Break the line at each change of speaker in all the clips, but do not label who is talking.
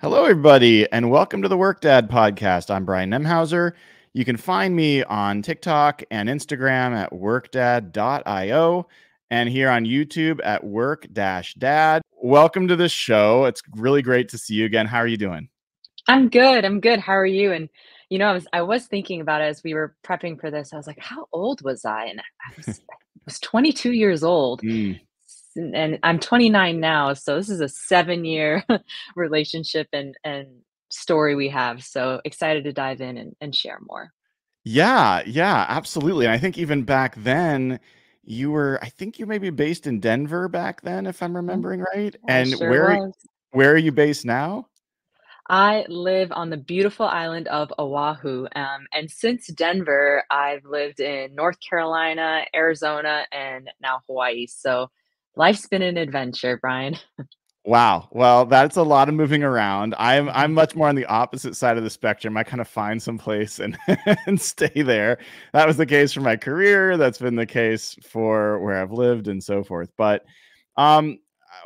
Hello, everybody, and welcome to the Work Dad podcast. I'm Brian Nemhauser. You can find me on TikTok and Instagram at workdad.io and here on YouTube at work-dad. Welcome to the show. It's really great to see you again. How are you doing?
I'm good. I'm good. How are you? And I was thinking about it as we were prepping for this. I was like, how old was I? And I was 22 years old,
Mm.
and I'm 29 now. So this is a 7-year relationship and story we have. So excited to dive in and share more.
Yeah, absolutely. And I think even back then, I think you may be based in Denver back then, if I'm
Mhm.
remembering right.
I
And
sure
where
was.
where are you based now?
I live on the beautiful island of Oahu. And since Denver, I've lived in North Carolina, Arizona, and now Hawaii. So life's been an adventure, Brian.
Wow. Well, that's a lot of moving around. I'm
Mhm.
much more on the opposite side of the spectrum. I kind of find some place and and stay there. That was the case for my career. That's been the case for where I've lived and so forth. But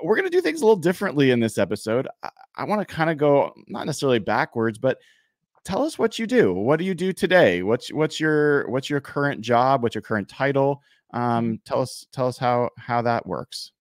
we're going to do things a little differently in this episode. I want to kind of go not necessarily backwards, but tell us what you do. What do you do today? What's your current job? What's your current title? Tell us how that works.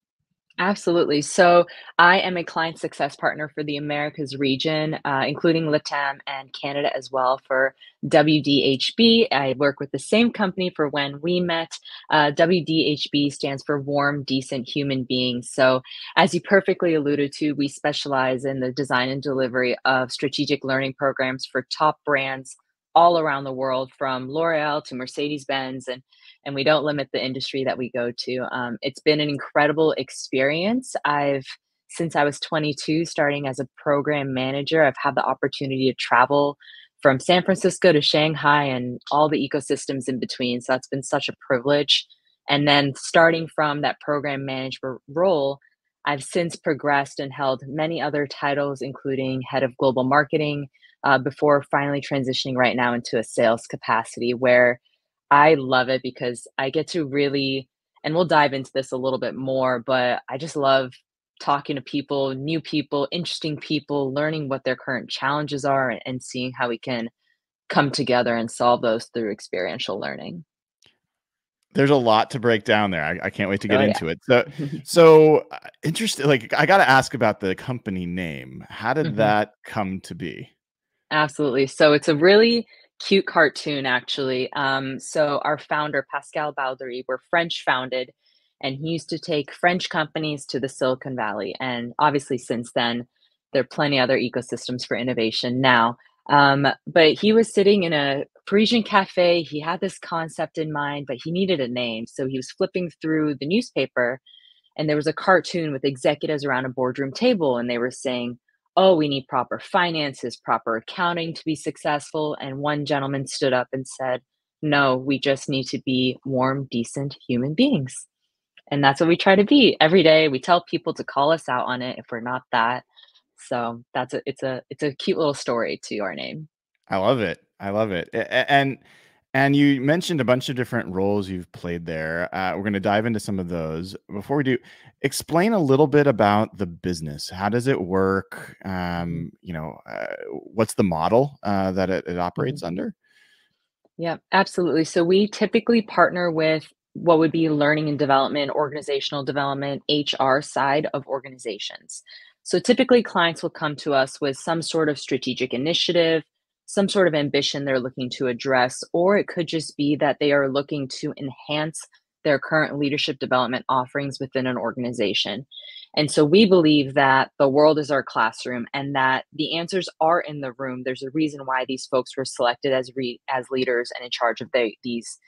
Absolutely. So I am a client success partner for the Americas region, including LATAM and Canada as well for WDHB. I work with the same company for when we met. WDHB stands for Warm, Decent Human Beings. So, as you perfectly alluded to, we specialize in the design and delivery of strategic learning programs for top brands all around the world, from L'Oreal to Mercedes Benz and we don't limit the industry that we go to. It's been an incredible experience. Since I was 22, starting as a program manager, I've had the opportunity to travel from San Francisco to Shanghai and all the ecosystems in between. So that's been such a privilege. And then starting from that program management role, I've since progressed and held many other titles, including head of global marketing, before finally transitioning right now into a sales capacity where I love it because I get to really, and we'll dive into this a little bit more, but I just love talking to people, new people, interesting people, learning what their current challenges are and seeing how we can come together and solve those through experiential learning.
There's a lot to break down there. I can't wait to get
Oh, yeah.
into it. So interesting. Like, I got to ask about the company name. How did
Mhm.
that come to be?
Absolutely. So it's a really cute cartoon, actually. So our founder, Pascal Baldry, were French founded, and he used to take French companies to the Silicon Valley. And obviously, since then, there are plenty other ecosystems for innovation now. But he was sitting in a Parisian cafe. He had this concept in mind, but he needed a name. So he was flipping through the newspaper and there was a cartoon with executives around a boardroom table and they were saying, oh, we need proper finances, proper accounting to be successful. And one gentleman stood up and said, no, we just need to be warm, decent human beings. And that's what we try to be every day. We tell people to call us out on it if we're not that. So it's a cute little story to our name.
I love it. I love it. And you mentioned a bunch of different roles you've played there. We're going to dive into some of those. Before we do, explain a little bit about the business. How does it work?
Mhm,
What's the model that it
mhm.
operates under?
Yeah, absolutely. So we typically partner with what would be learning and development, organizational development, HR side of organizations. So typically clients will come to us with some sort of strategic initiative, some sort of ambition they're looking to address, or it could just be that they are looking to enhance their current leadership development offerings within an organization. And so we believe that the world is our classroom and that the answers are in the room. There's a reason why these folks were selected as leaders and in charge of these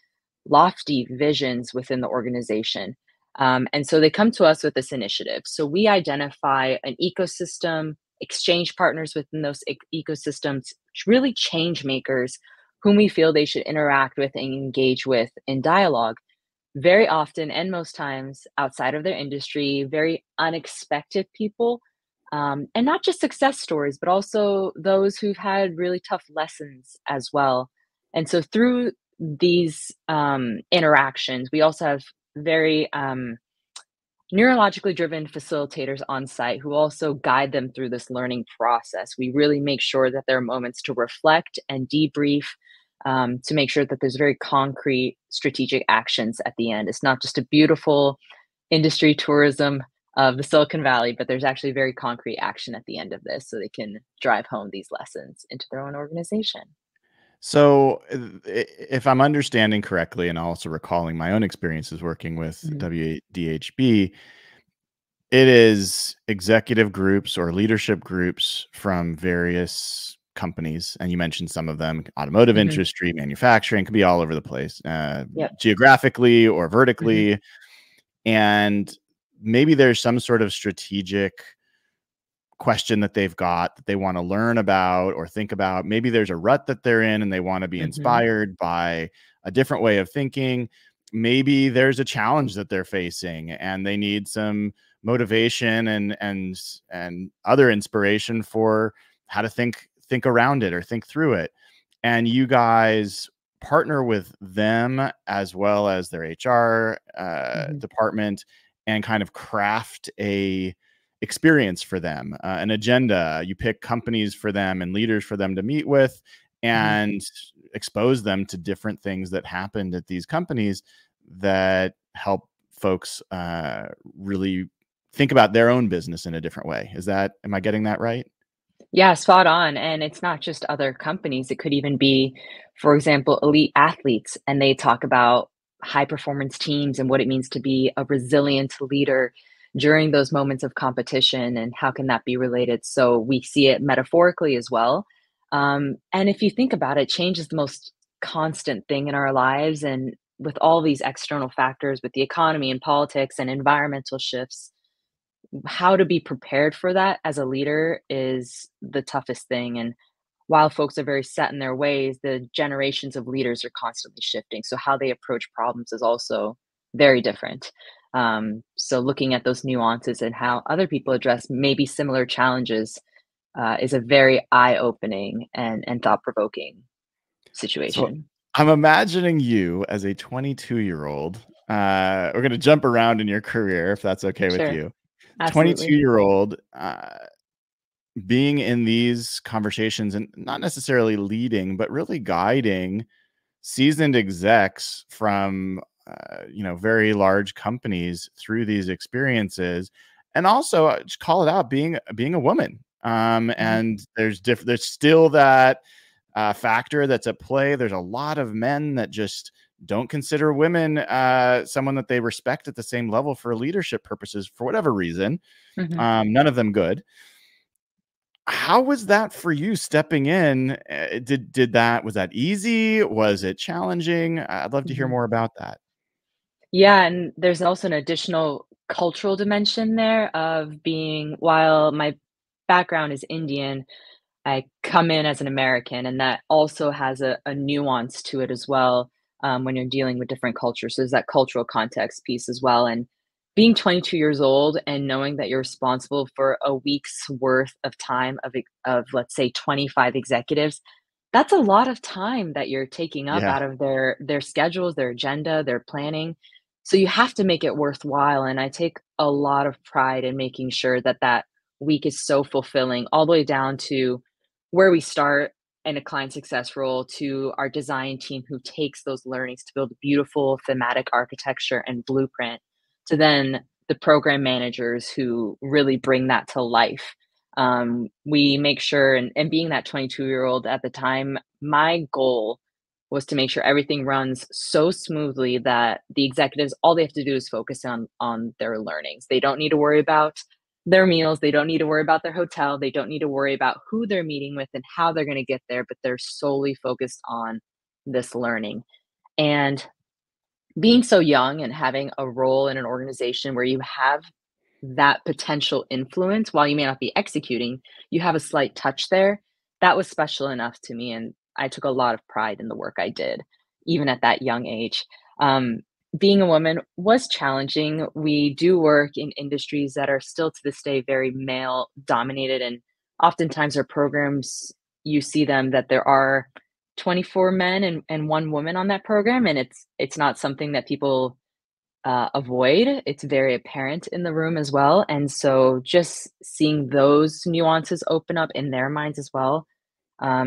lofty visions within the organization. And so they come to us with this initiative. So we identify an ecosystem, exchange partners within those ecosystems, really change makers whom we feel they should interact with and engage with in dialogue very often and most times outside of their industry, very unexpected people, and not just success stories, but also those who've had really tough lessons as well. And so through these interactions, we also have very neurologically driven facilitators on site who also guide them through this learning process. We really make sure that there are moments to reflect and debrief, to make sure that there's very concrete strategic actions at the end. It's not just a beautiful industry tourism of the Silicon Valley, but there's actually very concrete action at the end of this so they can drive home these lessons into their own organization.
So, if I'm understanding correctly, and also recalling my own experiences working with
Mhm.
WDHB, it is executive groups or leadership groups from various companies, and you mentioned some of them: automotive
Mhm.
industry, manufacturing, could be all over the place,
Yep.
geographically or
Mhm.
vertically. And maybe there's some sort of strategic question that they've got that they want to learn about or think about. Maybe there's a rut that they're in and they want to be
Mhm.
inspired by a different way of thinking. Maybe there's a challenge that they're facing and they need some motivation and other inspiration for how to think around it or think through it. And you guys partner with them as well as their HR
Mhm.
department and kind of craft a experience for them, an agenda. You pick companies for them and leaders for them to meet with
Mhm.
and expose them to different things that happened at these companies that help folks really think about their own business in a different way. Am I getting that right?
Yeah, spot on. And it's not just other companies. It could even be, for example, elite athletes, and they talk about high performance teams and what it means to be a resilient leader during those moments of competition and how can that be related. So we see it metaphorically as well. And if you think about it, change is the most constant thing in our lives. And with all these external factors, with the economy and politics and environmental shifts, how to be prepared for that as a leader is the toughest thing. And while folks are very set in their ways, the generations of leaders are constantly shifting. So how they approach problems is also very different. So looking at those nuances and how other people address maybe similar challenges is a very eye-opening and thought-provoking
So
situation.
I'm imagining you as a 22-year-old. We're going to jump around in your career if that's okay with
Sure,
you.
absolutely.
22-year-old being in these conversations and not necessarily leading, but really guiding seasoned execs from very large companies through these experiences, and also just call it out, being a woman.
Mhm,
And there's still that factor that's at play. There's a lot of men that just don't consider women someone that they respect at the same level for leadership purposes for whatever reason.
mhm,
None of them good. How was that for you stepping in? Did that was that easy? Was it challenging? I'd love to hear
mhm.
more about that.
Yeah, and there's also an additional cultural dimension there of being while my background is Indian, I come in as an American, and that also has a nuance to it as well, when you're dealing with different cultures. So there's that cultural context piece as well. And being 22 years old and knowing that you're responsible for a week's worth of time of let's say 25 executives, that's a lot of time that you're taking up
Yeah.
out of their schedules, their agenda, their planning. So you have to make it worthwhile, and I take a lot of pride in making sure that that week is so fulfilling, all the way down to where we start in a client success role to our design team who takes those learnings to build beautiful thematic architecture and blueprint, to then the program managers who really bring that to life. We make sure, and being that 22-year-old at the time, my goal was to make sure everything runs so smoothly that the executives, all they have to do is focus on their learnings. They don't need to worry about their meals, they don't need to worry about their hotel, they don't need to worry about who they're meeting with and how they're going to get there, but they're solely focused on this learning. And being so young and having a role in an organization where you have that potential influence, while you may not be executing, you have a slight touch there. That was special enough to me, and I took a lot of pride in the work I did, even at that young age. Um, Being a woman was challenging. We do work in industries that are still to this day very male dominated, and oftentimes our programs, you see them that there are 24 men and one woman on that program, and it's not something that people avoid. It's very apparent in the room as well. And so just seeing those nuances open up in their minds as well,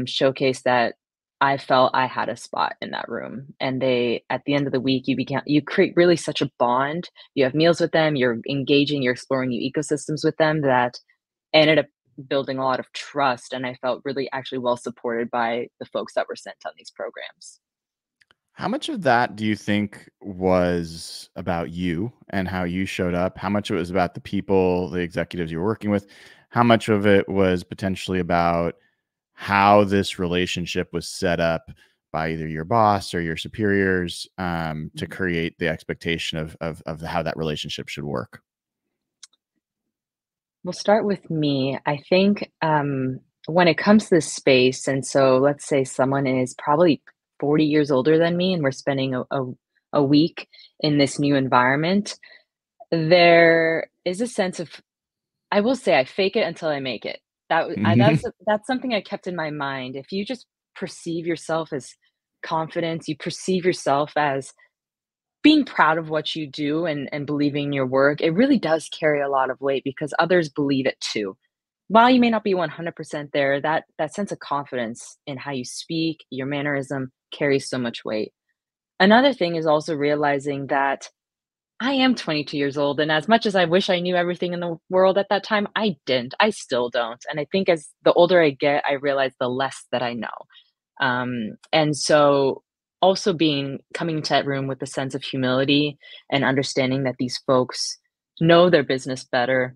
showcase that I felt I had a spot in that room. And they, at the end of the week, you create really such a bond. You have meals with them, you're engaging, you're exploring new ecosystems with them that ended up building a lot of trust. And I felt really actually well supported by the folks that were sent on these programs.
How much of that do you think was about you and how you showed up? How much of it was about the people, the executives you were working with? How much of it was potentially about how this relationship was set up by either your boss or your superiors to
Mhm.
create the expectation of how that relationship should work?
We'll start with me. I think when it comes to this space, and so let's say someone is probably 40 years older than me, and we're spending a week in this new environment, there is a sense of, I will say, I fake it until I make it. That's something I kept in my mind. If you just perceive yourself as confidence, you perceive yourself as being proud of what you do and believing in your work, it really does carry a lot of weight because others believe it too. While you may not be 100% there, that sense of confidence in how you speak, your mannerism carries so much weight. Another thing is also realizing that I am 22 years old, and as much as I wish I knew everything in the world at that time, I didn't. I still don't. And I think as the older I get, I realize the less that I know. And so also being coming to that room with a sense of humility and understanding that these folks know their business better,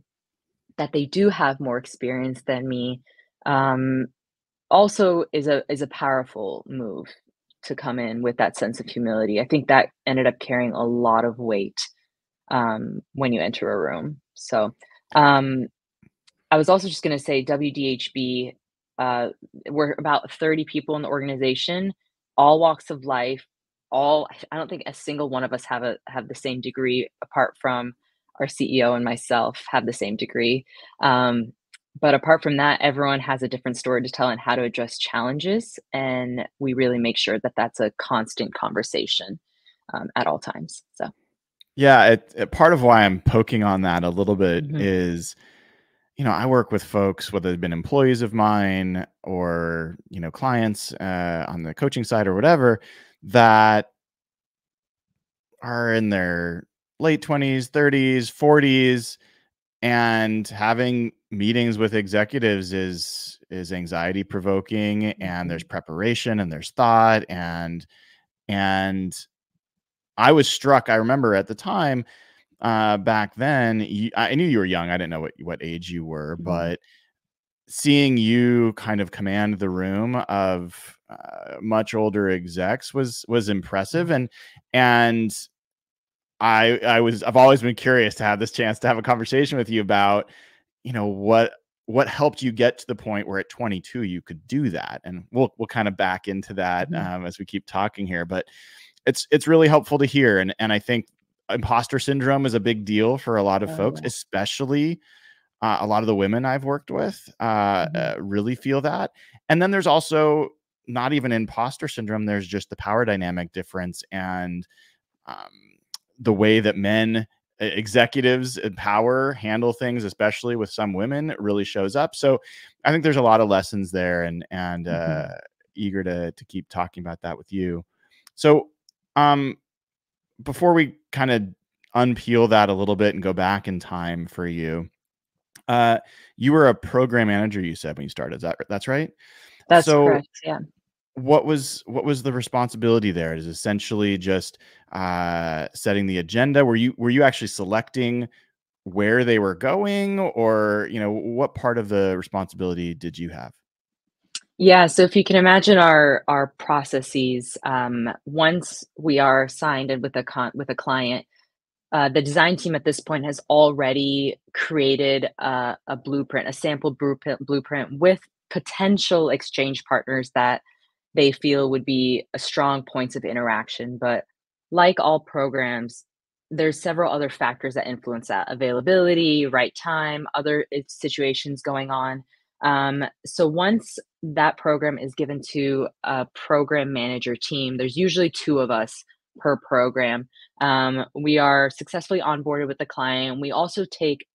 that they do have more experience than me, um, also is a powerful move to come in with that sense of humility. I think that ended up carrying a lot of weight when you enter a room. So um, I was also just going to say WDHB, uh, we're about 30 people in the organization, all walks of life, all I don't think a single one of us have the same degree apart from our CEO and myself have the same degree. Um, but apart from that, everyone has a different story to tell and how to address challenges. And we really make sure that that's a constant conversation at all times. So,
Yeah, part of why I'm poking on that a little bit
mhm,
is, I work with folks, whether they've been employees of mine or, clients on the coaching side or whatever, that are in their late 20s, 30s, 40s, and having meetings with executives is anxiety provoking, and there's
mhm,
preparation and there's thought, and I was struck. I remember at the time, back then, I knew you were young. I didn't know what age you were,
mhm,
but seeing you kind of command the room of much older execs was impressive,
mhm,
and I've always been curious to have this chance to have a conversation with you about, what helped you get to the point where at 22 you could do that, and we'll kind of back into that
mhm.
as we keep talking here, but it's really helpful to hear, and I think imposter syndrome is a big deal for a lot of
Oh
folks,
yeah.
especially a lot of the women I've worked with
Mhm,
really feel that. And then there's also not even imposter syndrome. There's just the power dynamic difference and um, the way that executives in power handle things, especially with some women, really shows up. So I think there's a lot of lessons there, and
mhm.
eager to keep talking about that with you. So um, before we kind of unpeel that a little bit and go back in time for you, uh, you were a program manager, you said, when you started. That's right?
That's
So
correct, yeah.
what was the responsibility there? Is essentially just setting the agenda? Were you actually selecting where they were going, or what part of the responsibility did you have?
Yeah, so if you can imagine our processes, once we are signed in with with a client, the design team at this point has already created a blueprint, a sample blueprint with potential exchange partners that they feel would be a strong points of interaction. But like all programs, there's several other factors that influence that: availability, right time, other situations going on. So once that program is given to a program manager team, there's usually two of us per program. We are successfully onboarded with the client. We also take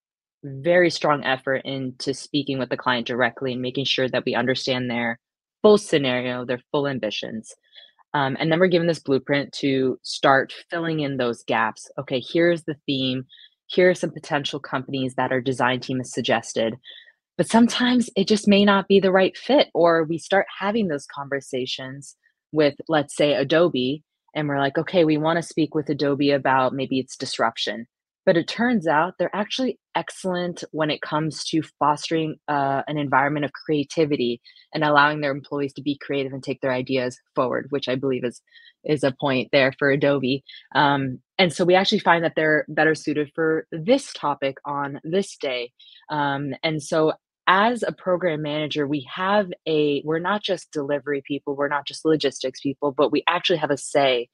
very strong effort into speaking with the client directly and making sure that we understand their full scenario, their full ambitions. And then we're given this blueprint to start filling in those gaps. Okay, here's the theme. Here are some potential companies that our design team has suggested. But sometimes it just may not be the right fit, or we start having those conversations with, let's say, Adobe, and we're like, okay, we want to speak with Adobe about maybe its disruption. But it turns out they're actually excellent when it comes to fostering an environment of creativity and allowing their employees to be creative and take their ideas forward, which I believe is a point there for Adobe. And so we actually find that they're better suited for this topic on this day. And so as a program manager, we're not just delivery people, we're not just logistics people, but we actually have a say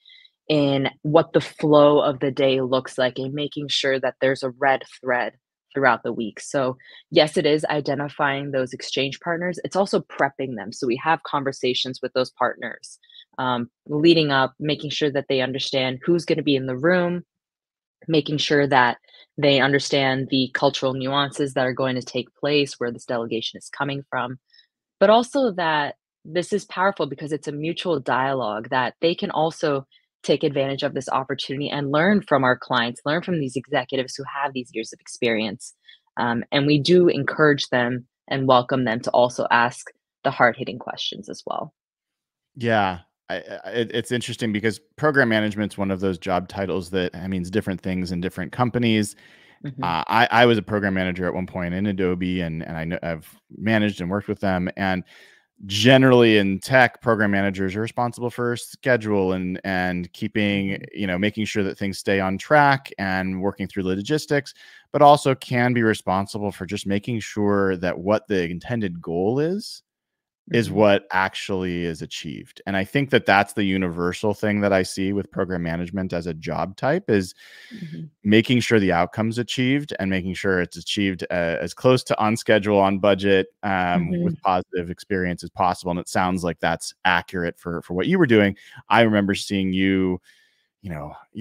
in what the flow of the day looks like and making sure that there's a red thread throughout the week. So, yes, it is identifying those exchange partners. It's also prepping them. So, we have conversations with those partners leading up, making sure that they understand who's going to be in the room, making sure that they understand the cultural nuances that are going to take place, where this delegation is coming from, but also that this is powerful because it's a mutual dialogue that they can also take advantage of this opportunity and learn from our clients, learn from these executives who have these years of experience. And we do encourage them and welcome them to also ask the hard hitting questions as well.
Yeah. It's interesting because program management's one of those job titles that means different things in different companies.
Hmm.
I was a program manager at one point in Adobe, and I know I've managed and worked with them. And generally in tech, program managers are responsible for schedule and keeping,
Hmm.
making sure that things stay on track and working through logistics, but also can be responsible for just making sure that what the intended goal is
Hmm.
what actually is achieved. And I think that that's the universal thing that I see with program management as a job type is
Hmm.
making sure the outcome's achieved and making sure it's achieved as close to on schedule, on budget, with
Hmm.
positive experience as possible. And it sounds like that's accurate for what you were doing. I remember seeing you're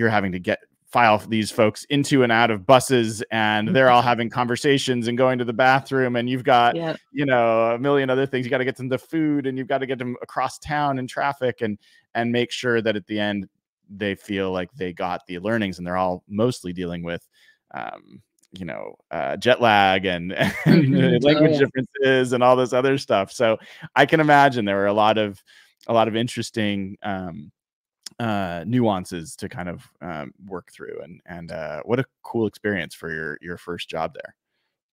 having to file these folks into and out of buses, and they're all having conversations and going to the bathroom, and you've got
Yeah.
a million other things. You got to get them the food, and you've got to get them across town in traffic, and make sure that at the end they feel like they got the learnings. And they're all mostly dealing with jet lag and
Hmm.
and
Oh,
language
yeah.
differences and all this other stuff. So I can imagine there were a lot of interesting nuances to kind of work through. And what a cool experience for your first job there.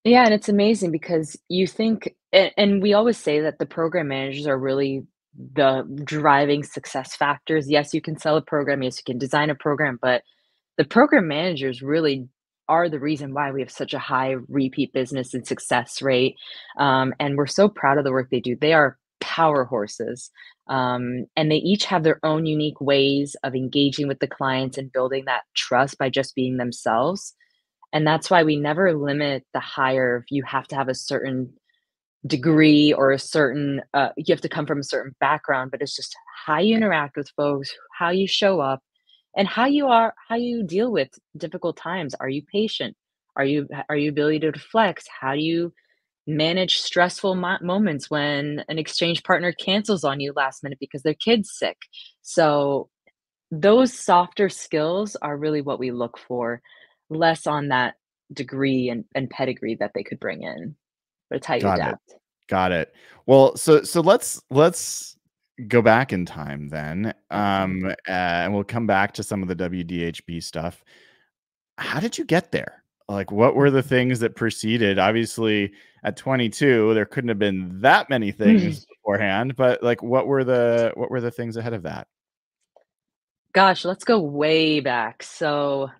Yeah, and it's amazing because you think, and we always say that the program managers are really the driving success factors. Yes, you can sell a program, yes, you can design a program, but the program managers really are the reason why we have such a high repeat business and success rate. And we're so proud of the work they do. They are power horses. And they each have their own unique ways of engaging with the clients and building that trust by just being themselves. And that's why we never limit the hire. You have to have a certain degree or a certain, you have to come from a certain background, but it's just how you interact with folks, how you show up, and how you deal with difficult times. Are you patient? Are you ability to flex? How do you manage stressful moments when an exchange partner cancels on you last minute because their kid's sick? So those softer skills are really what we look for, less on that degree and pedigree that they could bring in, but it's how you
Got it.
adapt.
Got it. Well, so let's go back in time then,
Okay.
and we'll come back to some of the WDHB stuff. How did you get there? Like, what were the things that preceded? Obviously, at 22, there couldn't have been that many things beforehand, but like, what were the things ahead of that?
Gosh, let's go way back. So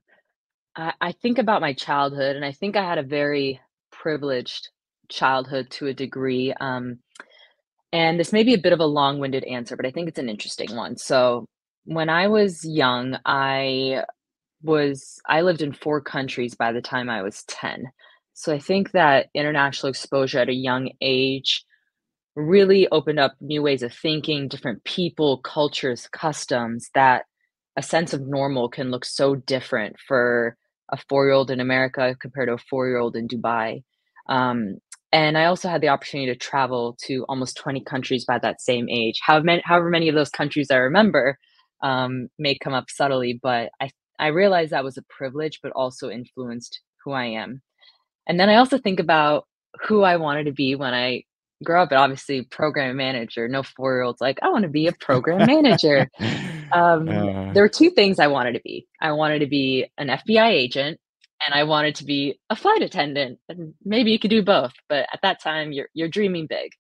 I think about my childhood, and I think I had a very privileged childhood to a degree. And this may be a bit of a long-winded answer, but I think it's an interesting one. So when I was young, I lived in 4 countries by the time I was 10. So I think that international exposure at a young age really opened up new ways of thinking, different people, cultures, customs that a sense of normal can look so different for a 4-year-old in America compared to a 4-year-old in Dubai. Um, and I also had the opportunity to travel to almost 20 countries by that same age. However many of those countries I remember may come up subtly, but I realized that was a privilege, but also influenced who I am. And then I also think about who I wanted to be when I grow up, and obviously program manager. No 4-year-old's like, "I wanna be a program manager."
Uh,
There were 2 things I wanted to be. I wanted to be an FBI agent, and I wanted to be a flight attendant, and maybe you could do both, but at that time, you're dreaming big.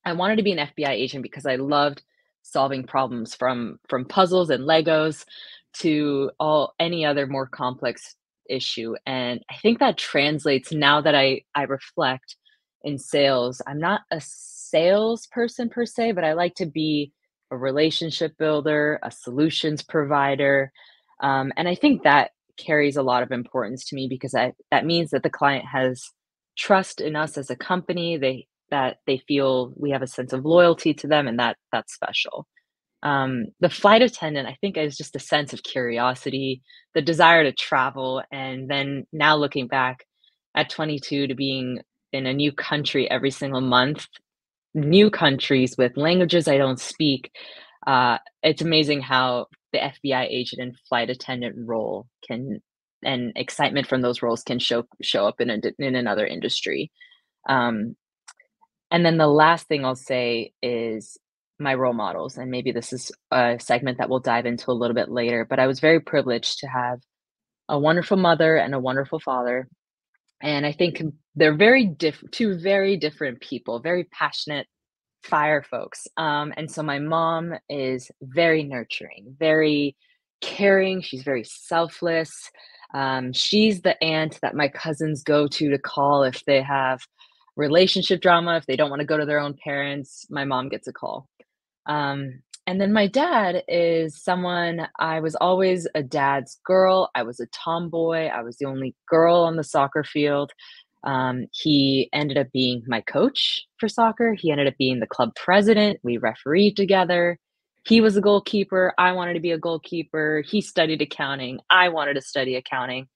I wanted to be an FBI agent because I loved solving problems from puzzles and Legos to all any other more complex issue, and I think that translates now that I reflect in sales. I'm not a salesperson per se, but I like to be a relationship builder, a solutions provider, and I think that carries a lot of importance to me because that means that the client has trust in us as a company. They feel we have a sense of loyalty to them, and that's special. The flight attendant, I think, is just a sense of curiosity, the desire to travel, and then now looking back at 22 to being in a new country every single month, new countries with languages I don't speak. It's amazing how the FBI agent and flight attendant role can and excitement from those roles can show up in another industry. Um, and then the last thing I'll say is my role models, and maybe this is a segment that we'll dive into a little bit later, but I was very privileged to have a wonderful mother and a wonderful father, and I think they're two very different people, very passionate fire folks. And so my mom is very nurturing, very caring, she's very selfless. She's the aunt that my cousins go to call if they have relationship drama, if they don't want to go to their own parents, my mom gets a call. And then my dad is someone I was always a dad's girl. I was a tomboy. I was the only girl on the soccer field. He ended up being my coach for soccer. He ended up being the club president. We refereed together. He was a goalkeeper. I wanted to be a goalkeeper. He studied accounting. I wanted to study accounting.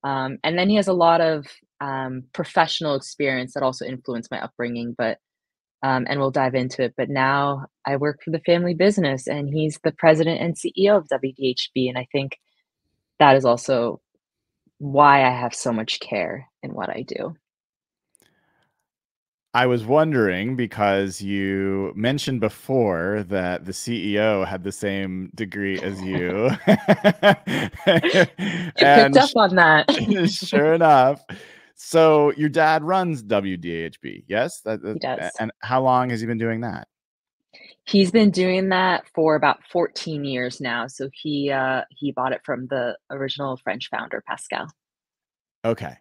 And then he has a lot of professional experience that also influenced my upbringing. But and we'll dive into it. But now I work for the family business, and he's the president and CEO of WDHB. And I think that is also why I have so much care in what I do.
I was wondering because you mentioned before that the CEO had the same degree as you.
You picked
And
up on that.
sure enough. So your dad runs WDHB, yes?
He does.
And how long has he been doing that?
He's been doing that for about 14 years now. So he bought it from the original French founder, Pascal.
Okay.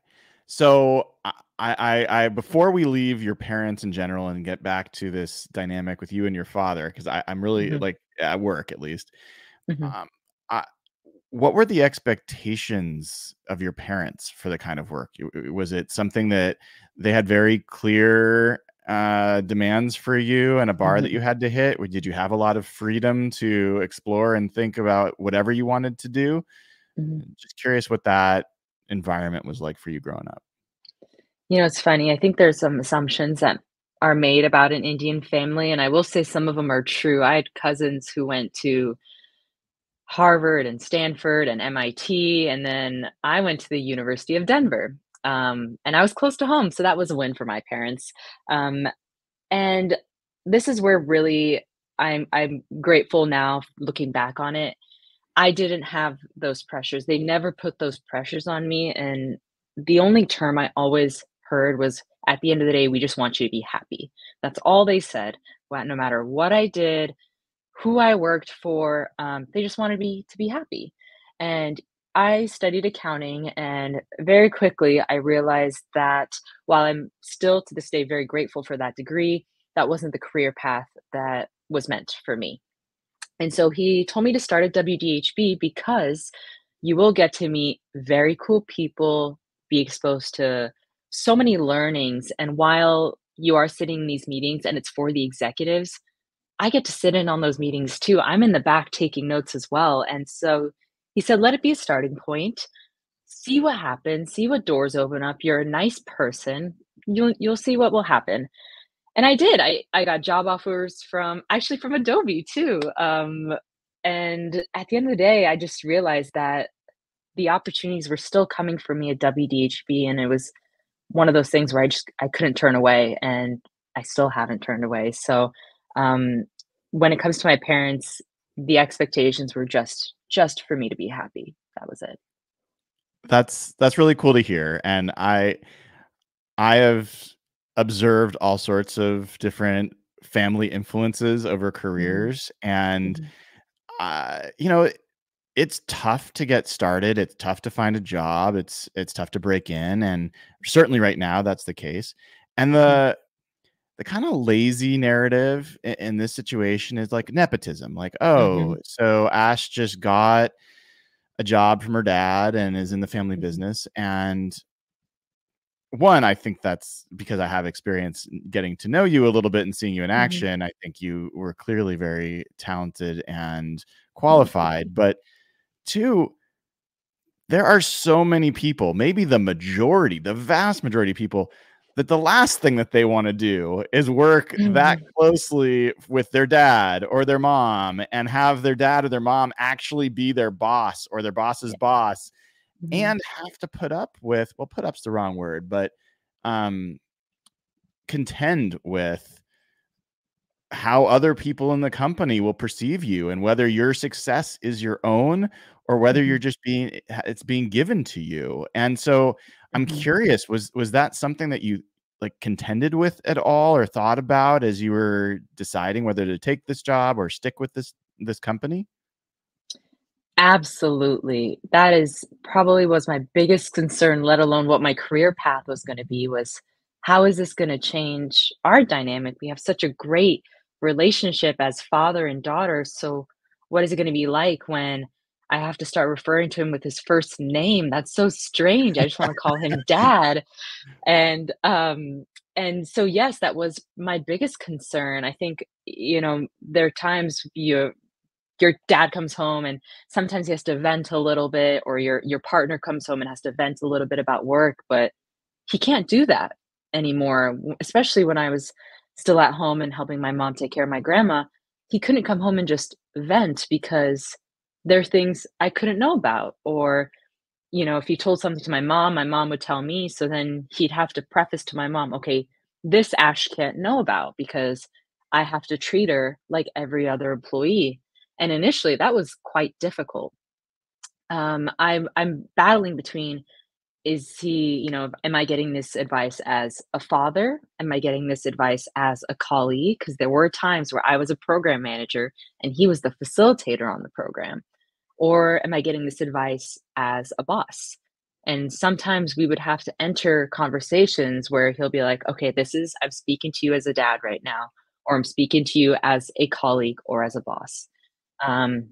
So I before we leave your parents in general and get back to this dynamic with you and your father, because I'm really
Mhm,
like at work at least.
mhm,
Um, I, what were the expectations of your parents for the kind of work? Was it something that they had very clear demands for you and a bar that you
mhm,
had to hit? Or did you have a lot of freedom to explore and think about whatever you wanted to do?
mhm.
Just curious what that environment was like for you growing up.
It's funny. I think there's some assumptions that are made about an Indian family, and I will say some of them are true. I had cousins who went to Harvard and Stanford and MIT, and then I went to the University of Denver. And I was close to home, so that was a win for my parents. Um, and this is where really I'm grateful now looking back on it. I didn't have those pressures. They never put those pressures on me, and the only term I always heard was, "At the end of the day, we just want you to be happy." That's all they said. Well, no matter what I did, who I worked for, they just wanted me to be happy. And I studied accounting, and very quickly I realized that while I'm still to this day very grateful for that degree, that wasn't the career path that was meant for me. And so he told me to start at WDHB because you will get to meet very cool people, be exposed to so many learnings. And while you are sitting in these meetings and it's for the executives, I get to sit in on those meetings too. I'm in the back taking notes as well. And so he said, let it be a starting point. See what happens, see what doors open up. You're a nice person. You'll see what will happen. And I did. I got job offers from actually from Adobe too. And at the end of the day, I just realized that the opportunities were still coming for me at WDHB, and it was one of those things where I couldn't turn away, and I still haven't turned away. So, um, when it comes to my parents, the expectations were just for me to be happy. That was it.
That's really cool to hear, and I have observed all sorts of different family influences over
Mhm,
careers, and,
mhm,
you know, it's tough to get started, it's tough to find a job, it's tough to break in, and certainly right now, that's the case, and
mhm,
the kinda lazy narrative in this situation is like nepotism, like, "Oh,
mhm,
so Ash just got a job from her dad and is in the family
mhm,
business," and one, I think that's because I have experience getting to know you a little bit and seeing you in
mhm.
action. I think you were clearly very talented and
Thank you.
qualified. But two, there are so many people, maybe the majority, the vast majority of people, that the last thing that they want to do is work that
Mhm.
closely with their dad or their mom and have their dad or their mom actually be their boss or their boss's
Yeah.
boss
Mhm,
and have to put up with, well, put up's the wrong word, but um contend with how other people in the company will perceive you and whether your success is your own or whether you're
mhm,
just being it's being given to you. And so I'm
mhm.
curious, was that something that you like contended with at all or thought about as you were deciding whether to take this job or stick with this company?
Absolutely. That is probably was my biggest concern, let alone what my career path was gonna be, was how is this gonna change our dynamic? We have such a great relationship as father and daughter, so what is it gonna be like when I have to start referring to him with his first name? That's so strange. I just wanna call him dad. And, and so, yes, that was my biggest concern. I think, there are times your dad comes home and sometimes he has to vent a little bit, or your partner comes home and has to vent a little bit about work, but he can't do that anymore, especially when I was still at home and helping my mom take care of my grandma. He couldn't come home and just vent because there are things I couldn't know about, or if he told something to my mom would tell me, so then he'd have to preface to my mom, okay, this Ash can't know about because I have to treat her like every other employee. And initially that was quite difficult. I'm battling between, is he, am I getting this advice as a father? Am I getting this advice as a colleague? Because there were times where I was a program manager and he was the facilitator on the program. Or am I getting this advice as a boss? And sometimes we would have to enter conversations where he'll be like, okay, I'm speaking to you as a dad right now, or I'm speaking to you as a colleague or as a boss.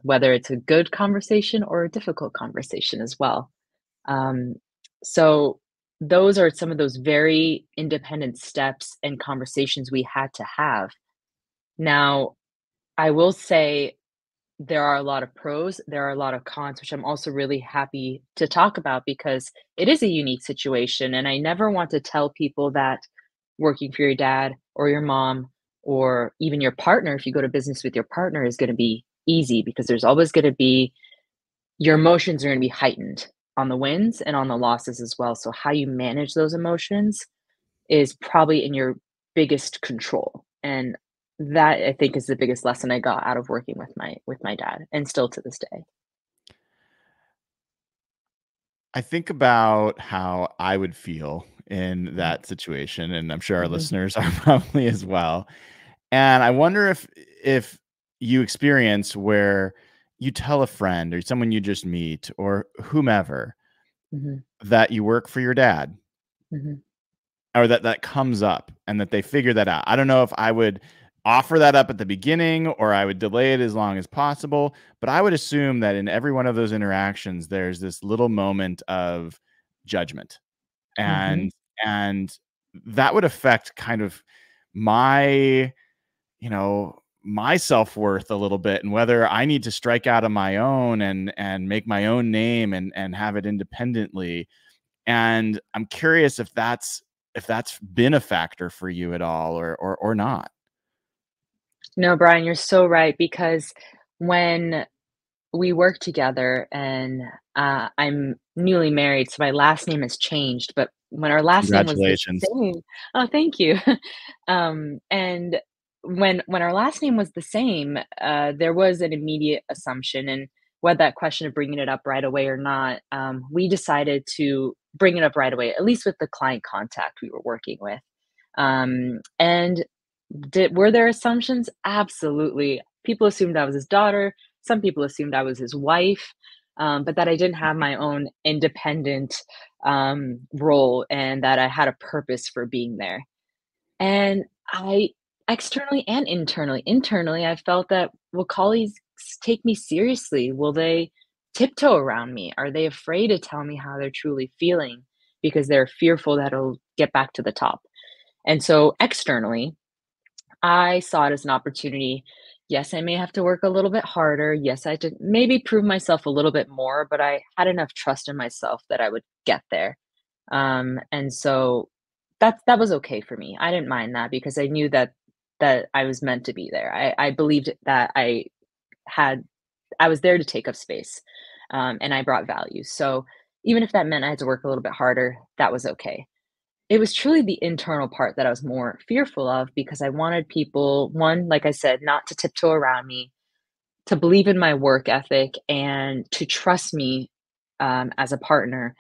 Whether it's a good conversation or a difficult conversation as well. Um, so those are some of those very independent steps and conversations we had to have. Now, I will say there are a lot of pros, there are a lot of cons, which I'm also really happy to talk about because it is a unique situation. And I never want to tell people that working for your dad or your mom or even your partner, if you go to business with your partner, is going to be easy, because there's always going to be, your emotions are going to be heightened on the wins and on the losses as well. So, how you manage those emotions is probably in your biggest control. And that, I think, is the biggest lesson I got out of working with my dad, and still to this day.
I think about how I would feel in
Mhm,
that situation, and I'm sure our
mhm,
listeners are probably as well. And I wonder if you experience where you tell a friend or someone you just meet or whomever
mhm,
that you work for your dad
mhm,
or that comes up and that they figure that out. I don't know if I would offer that up at the beginning or I would delay it as long as possible, but I would assume that in every one of those interactions there's this little moment of judgment.
mhm,
And that would affect kind of my you know, my self-worth a little bit, and whether I need to strike out on my own and make my own name and have it independently. And I'm curious if that's been a factor for you at all, or not.
No, Brian, you're so right because when we work together and I'm newly married, so my last name has changed, but when our last name was the
Congratulations.
same. Oh, thank you. And when our last name was the same, there was an immediate assumption, and whether that question of bringing it up right away or not, we decided to bring it up right away, at least with the client contact we were working with. And were there assumptions? Absolutely. People assumed I was his daughter. Some people assumed I was his wife, but that I didn't have my own independent role and that I had a purpose for being there. And I externally and internally, I felt that will colleagues take me seriously? Will they tiptoe around me? Are they afraid to tell me how they're truly feeling because they're fearful that it'll get back to the top? And so externally, I saw it as an opportunity. Yes, I may have to work a little bit harder. Yes, I did maybe prove myself a little bit more, but I had enough trust in myself that I would get there. And so that was okay for me. I didn't mind that because I knew that I was meant to be there. I believed that had I was there to take up space, and I brought value. So even if that meant I had to work a little bit harder, that was okay. It was truly the internal part that I was more fearful of because I wanted people, one, like I said, not to tiptoe around me, to believe in my work ethic, and to trust me as a partner.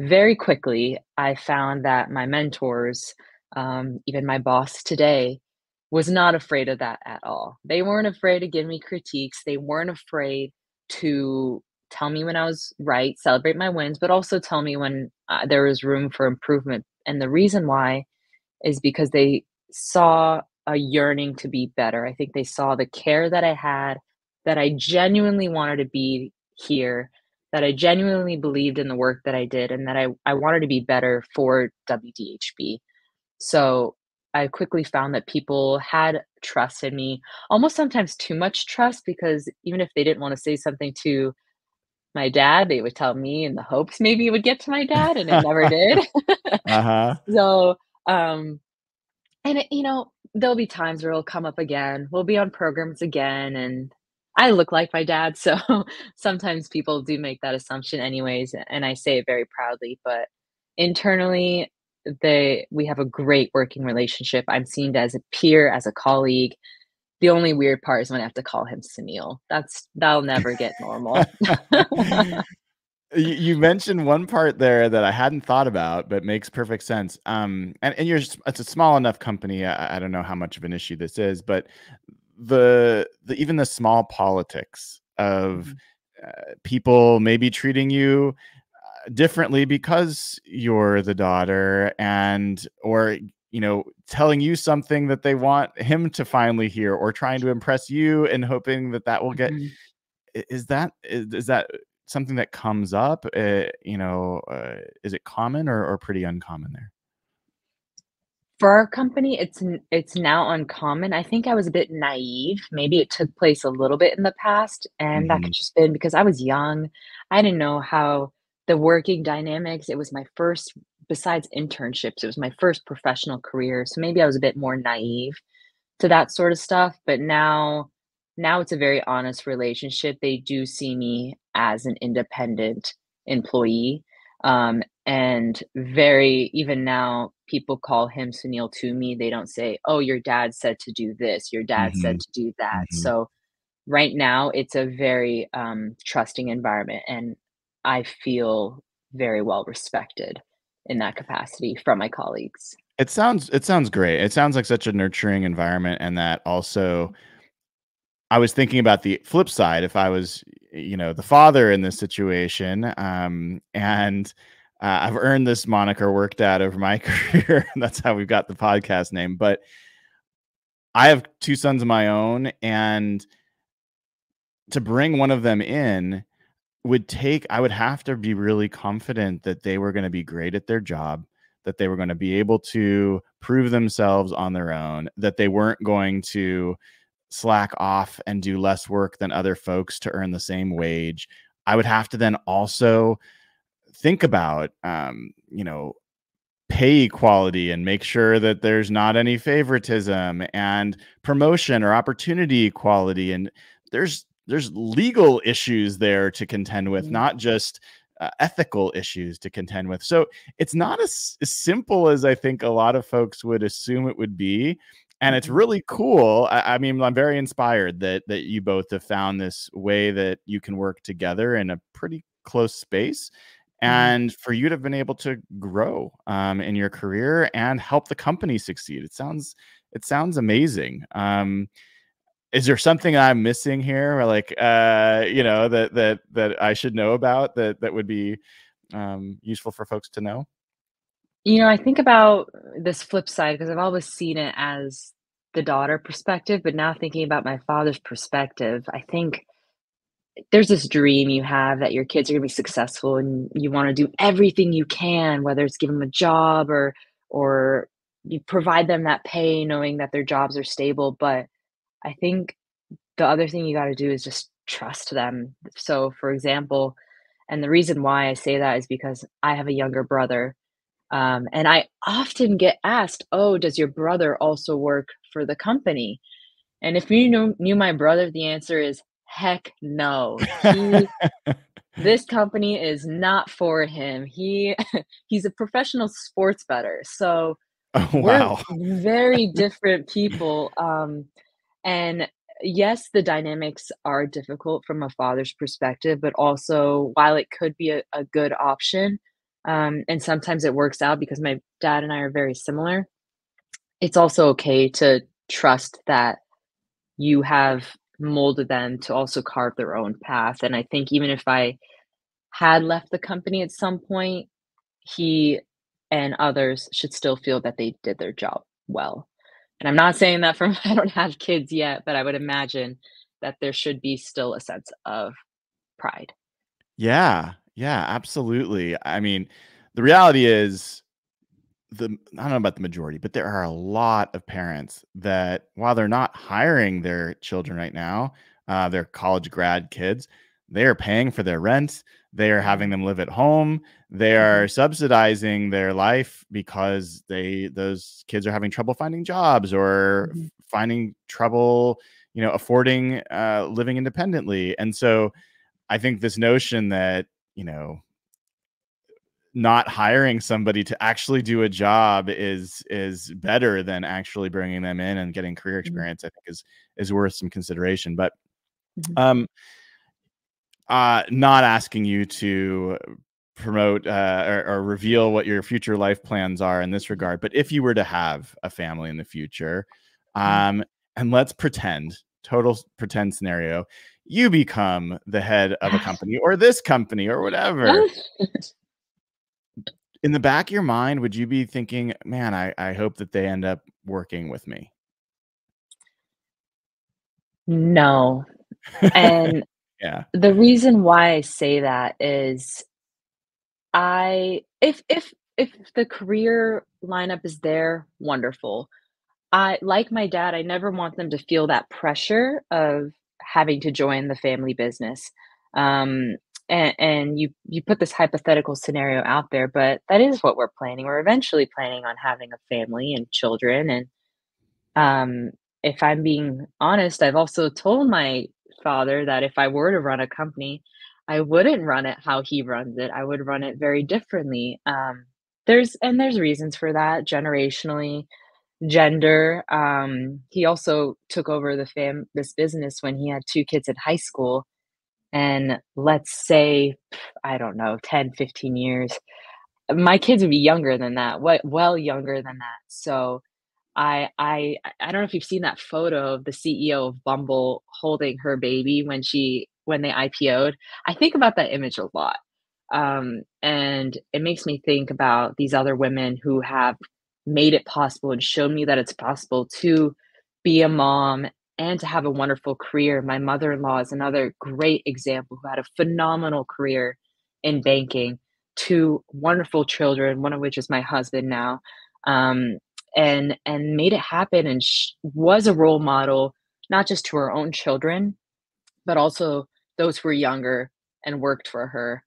Very quickly, I found that my mentors, even my boss today, was not afraid of that at all. They weren't afraid to give me critiques. They weren't afraid to tell me when I was right, celebrate my wins, but also tell me when there was room for improvement. And the reason why is because they saw a yearning to be better. I think they saw the care that I had, that I genuinely wanted to be here, that I genuinely believed in the work that I did, and that I wanted to be better for WDHB. So I quickly found that people had trust in me, almost sometimes too much trust, because even if they didn't want to say something to my dad, they would tell me in the hopes maybe it would get to my dad, and it never did.
Uh-huh.
So, um, and there'll be times where it'll come up again. We'll be on programs again, and I look like my dad, so sometimes people do make that assumption anyways, and I say it very proudly, but internally, we have a great working relationship. I'm seen as a peer, as a colleague. The only weird part is when I have to call him Sunil. That'll never get normal.
You mentioned one part there that I hadn't thought about, but makes perfect sense. And it's a small enough company. I don't know how much of an issue this is, but the even the small politics of
Mhm,
people maybe treating you differently because you're the daughter, and or telling you something that they want him to finally hear, or trying to impress you and hoping that that will get.
mhm.
Is that something that comes up? Is it common, or pretty uncommon there?
For our company, it's now uncommon. I think I was a bit naive. Maybe it took place a little bit in the past, and that
Mhm.
could just been because I was young. I didn't know how the working dynamics. It was my first, besides internships, it was my first professional career. So maybe I was a bit more naive to that sort of stuff. But now it's a very honest relationship. They do see me as an independent employee. And very, even now, people call him Sunil to me. They don't say, "Oh, your dad said to do this, your dad said
Mhm.
to do that."
Mhm.
So right now it's a very trusting environment, and I feel very well respected in that capacity from my colleagues.
It sounds great. It sounds like such a nurturing environment, and that also I was thinking about the flip side. If I was, the father in this situation, and I've earned this moniker, worked out over my career. That's how we've got the podcast name. But I have two sons of my own, and to bring one of them in I would have to be really confident that they were gonna be great at their job, that they were gonna be able to prove themselves on their own, that they weren't going to slack off and do less work than other folks to earn the same wage, I would have to then also think about, pay equality and make sure that there's not any favoritism and promotion or opportunity equality. And there's legal issues there to contend with,
Mhm,
not just ethical issues to contend with. So it's not as simple as I think a lot of folks would assume it would be. And it's
mhm,
really cool. I mean, I'm very inspired that you both have found this way that you can work together in a pretty close space,
mhm.
and for you to have been able to grow in your career and help the company succeed. It sounds amazing. Is there something I'm missing here, or like that I should know about that would be useful for folks to know?
I think about this flip side because I've always seen it as the daughter perspective, but now thinking about my father's perspective, I think there's this dream you have that your kids are gonna be successful and you wanna do everything you can, whether it's give them a job or you provide them that pay knowing that their jobs are stable, but I think the other thing you gotta do is just trust them. So, for example, and the reason why I say that is because I have a younger brother, and I often get asked, "Oh, does your brother also work for the company?" And if you knew my brother, the answer is heck no. This company is not for him. He's a professional sports bettor. So
Oh,
we're
wow.
very different people. And yes, the dynamics are difficult from a father's perspective, but also while it could be a good option, and sometimes it works out because my dad and I are very similar, it's also okay to trust that you have molded them to also carve their own path. And I think even if I had left the company at some point, he and others should still feel that they did their job well. And I'm not saying that from I don't have kids yet, but I would imagine that there should be still a sense of pride.
Yeah, yeah, absolutely. I mean, the reality is, I don't know about the majority, but there are a lot of parents that, while they're not hiring their children right now, their college grad kids, they are paying for their rent. They are having
Mhm,
them live at home. They
mhm,
are subsidizing their life because those kids are having trouble finding jobs or
mhm,
finding trouble, affording living independently. And so I think this notion that, you know, not hiring somebody to actually do a job is better than actually bringing them in and getting career
mhm,
experience, I think is worth some consideration. But
mhm,
um not asking you to promote or reveal what your future life plans are in this
mhm,
regard, but if you were to have a family in the future,
mhm.
and let's pretend, pretend scenario, you become the head of a company or this company or whatever, in the back of your mind, would you be thinking, "Man, I hope that they end up working with me?"
No, and
Yeah.
the reason why I say that is I if the career lineup is there, wonderful. I like my dad, I never want them to feel that pressure of having to join the family business. Um, and you put this hypothetical scenario out there, but that is what we're planning. We're eventually planning on having a family and children, and if I'm being honest, I've also told my father that if I were to run a company, I wouldn't run it how he runs it. I would run it very differently. There's reasons for that generationally, gender. He also took over this business when he had 2 kids in high school, and let's say, I don't know, 10, 15 years, my kids would be younger than that, well younger than that. So I don't know if you've seen that photo of the CEO of Bumble holding her baby when they IPO'd. I think about that image a lot. And it makes me think about these other women who have made it possible and shown me that it's possible to be a mom and to have a wonderful career. My mother-in-law is another great example who had a phenomenal career in banking, 2 wonderful children, one of which is my husband now. Um, and made it happen and was a role model not just to her own children, but also those who were younger and worked for her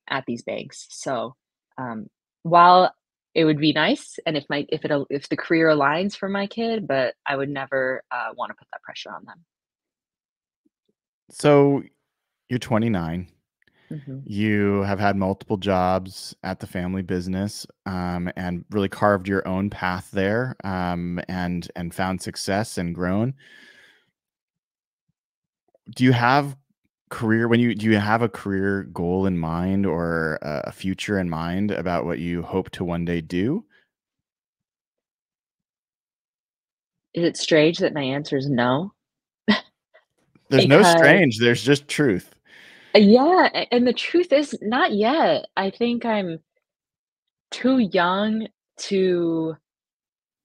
at these banks. So um, while it would be nice, and if the career aligns for my kid, but I would never want to put that pressure on them.
So you're 29.
Hmm.
You have had multiple jobs at the family business, and really carved your own path there, and found success and grown. Do you have do you have a career goal in mind or a future in mind about what you hope to one day do?
Is it strange that my answer is no?
There's no
Because
strange, there's just truth.
yeah, and the truth is not yet. I think I'm too young to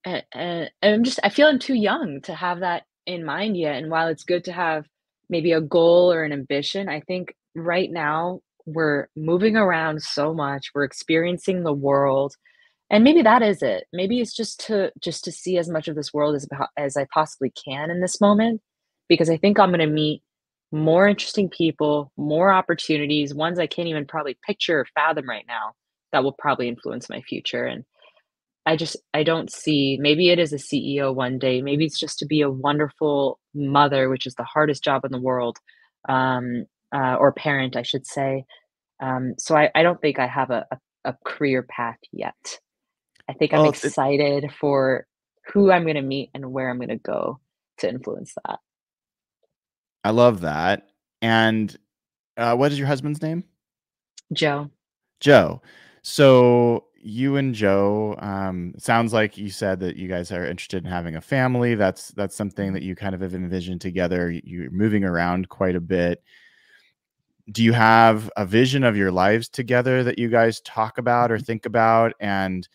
and I feel I'm too young to have that in mind yet, and while it's good to have maybe a goal or an ambition, I think right now we're moving around so much, we're experiencing the world, and maybe that is it. Maybe it's just to see as much of this world as I possibly can in this moment, because I think I'm gonna meet more interesting people, more opportunities, ones I can't even probably picture or fathom right now that will probably influence my future, and I don't see, maybe it is a CEO one day, maybe it's just to be a wonderful mother, which is the hardest job in the world, or parent, I should say. So I don't think I have a career path yet. I think I'm
Well, it
excited for who I'm gonna meet and where I'm gonna go to influence that.
I love that. And, what is your husband's name?
Joe.
Joe. So you and Joe, sounds like you said that you guys are interested in having a family. That's something
Mhm,
that you kind of have envisioned together. You're moving around quite a bit. Do you have a vision of your lives together that you guys talk about or
mhm.
think about? And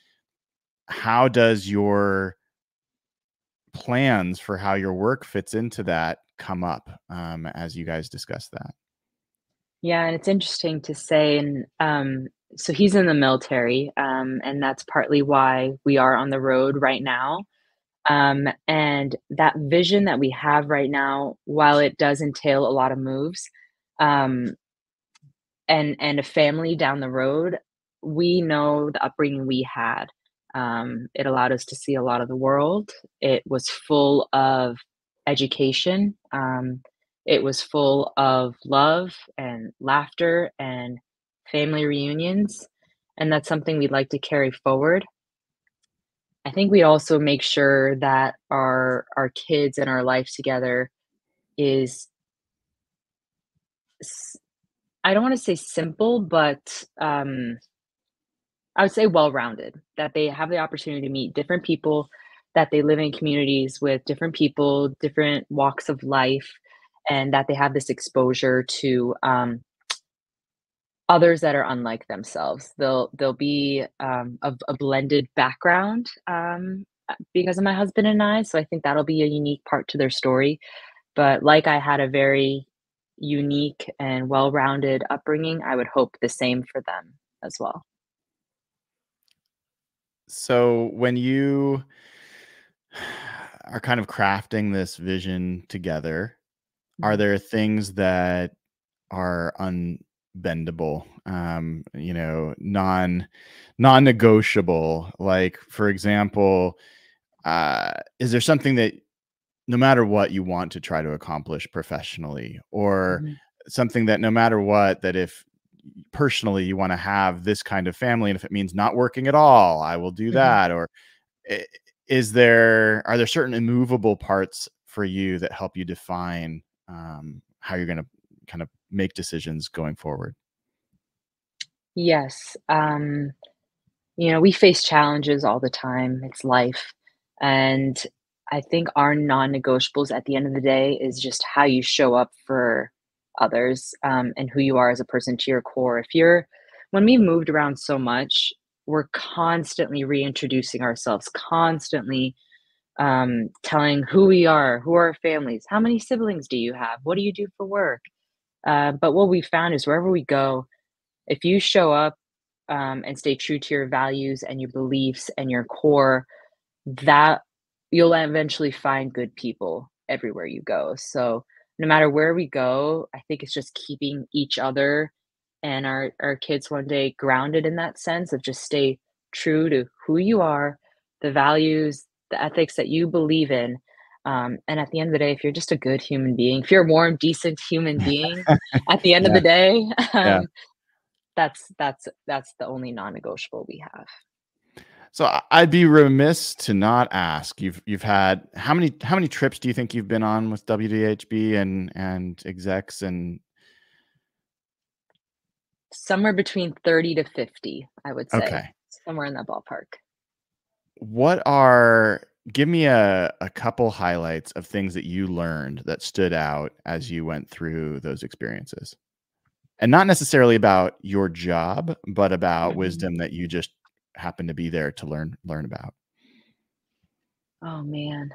how does your plans for how your work fits into that come up, as you guys discuss that?
Yeah, and it's interesting to say, and so he's in the military, and that's partly why we are on the road right now. And that vision that we have right now, while it does entail a lot of moves, um, and a family down the road, we know the upbringing we had. It allowed us to see a lot of the world. It was full of education. It was full of love and laughter and family reunions, and that's something we'd like to carry forward. I think we also make sure that our kids and our life together is s I don't wanna say simple, but, I would say well-rounded, that they have the opportunity to meet different people, that they live in communities with different people, different walks of life, and that they have this exposure to, others that are unlike themselves. They'll be, of a blended background, because of my husband and I, so I think that'll be a unique part to their story. But like I had a very unique and well-rounded upbringing, I would hope the same for them as well.
So when you are kind of crafting this vision together, are
Mhm,
there things that are unbendable, non-negotiable? Like, for example, is there something that no matter what you want to try to accomplish professionally, or
mhm,
something that no matter what, that if personally you want to have this kind of family, and if it means not working at all, I will do
mhm.
that? Or I are there certain immovable parts for you that help you define, how you're gonna kind of make decisions going forward?
Yes, we face challenges all the time, it's life, and I think our non-negotiables at the end of the day is just how you show up for others, and who you are as a person to your core. If you're When we moved around so much, we're constantly reintroducing ourselves, constantly, telling who we are, who are our families, how many siblings do you have, what do you do for work? But what we found is wherever we go, if you show up, and stay true to your values and your beliefs and your core, that you'll eventually find good people. everywhere you go. So no matter where we go, I think it's just keeping each other and our kids one day grounded in that sense of just stay true to who you are, the values, the ethics that you believe in. And at the end of the day, if you're just a good human being, if you're a warm, decent human being, at the end of
Yeah,
the day,
yeah.
that's the only non-negotiable we have.
So I'd be remiss to not ask. You've had how many trips do you think you've been on with WDHB and execs and
Somewhere between 30 to 50, I would say,
okay.
somewhere in that ballpark.
What are give me a couple highlights of things that you learned that stood out as you went through those experiences? And not necessarily about your job, but about
Mhm.
wisdom that you just happened to be there to learn about.
Oh, man.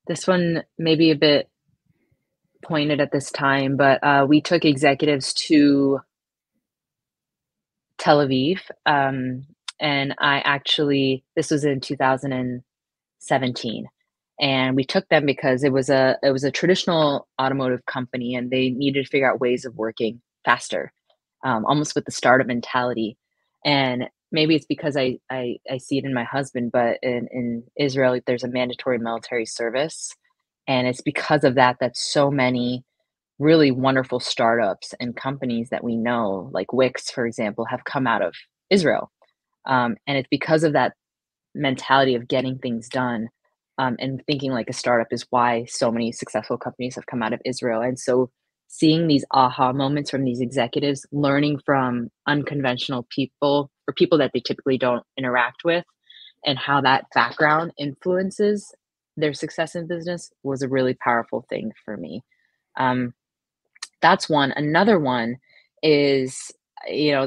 This one may be a bit pointed at this time, but, we took executives to Tel Aviv, and I actually this was in 2017, and we took them because it was a traditional automotive company, and they needed to figure out ways of working faster, almost with the startup mentality. And maybe it's because I see it in my husband, but in Israel, there's a mandatory military service, and it's because of that that so many really wonderful startups and companies that we know, like Wix, for example, have come out of Israel. And it's because of that mentality of getting things done, and thinking like a startup is why so many successful companies have come out of Israel. And so seeing these aha moments from these executives, learning from unconventional people or people that they typically don't interact with, and how that background influences their success in business was a really powerful thing for me. Um, that's one. Another one is,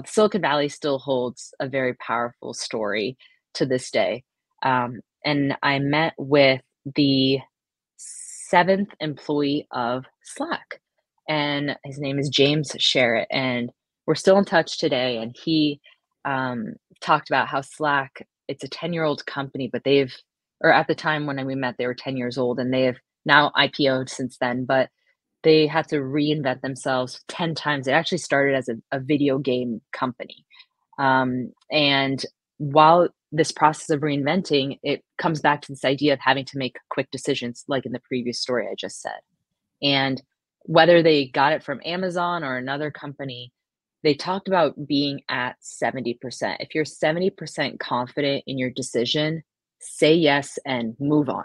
Silicon Valley still holds a very powerful story to this day. And I met with the seventh employee of Slack, and his name is James Sherritt, and we're still in touch today. And he talked about how Slack, it's a 10-year-old company, but or at the time when we met, they were 10 years old, and they have now IPO'd since then. But they had to reinvent themselves 10 times. It actually started as a video game company. And while this process of reinventing, it comes back to this idea of having to make quick decisions, like in the previous story I just said. And whether they got it from Amazon or another company, they talked about being at 70%. If you're 70% confident in your decision, say yes and move on.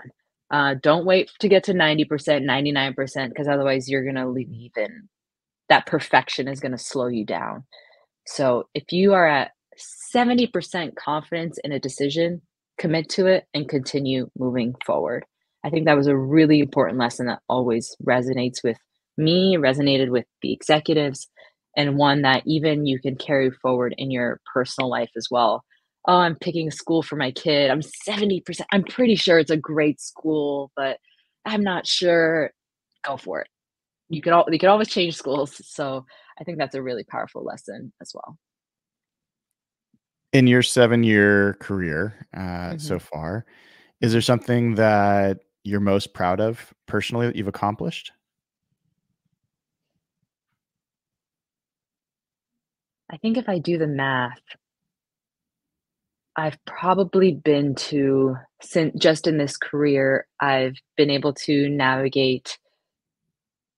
Don't wait to get to 90%, 99%, because otherwise you're going to leave and that perfection is going to slow you down. So if you are at 70% confidence in a decision, commit to it and continue moving forward. I think that was a really important lesson that always resonates with me, resonated with the executives, and one that even you can carry forward in your personal life as well. Oh, I'm picking a school for my kid. I'm 70%. I'm pretty sure it's a great school, but I'm not sure. Go for it. You can always change schools. So I think that's a really powerful lesson as well.
In your 7-year career, so
Mhm.
far, is there something that you're most proud of personally that you've accomplished?
I think if I do the math, I've probably been to since just in this career, I've been able to navigate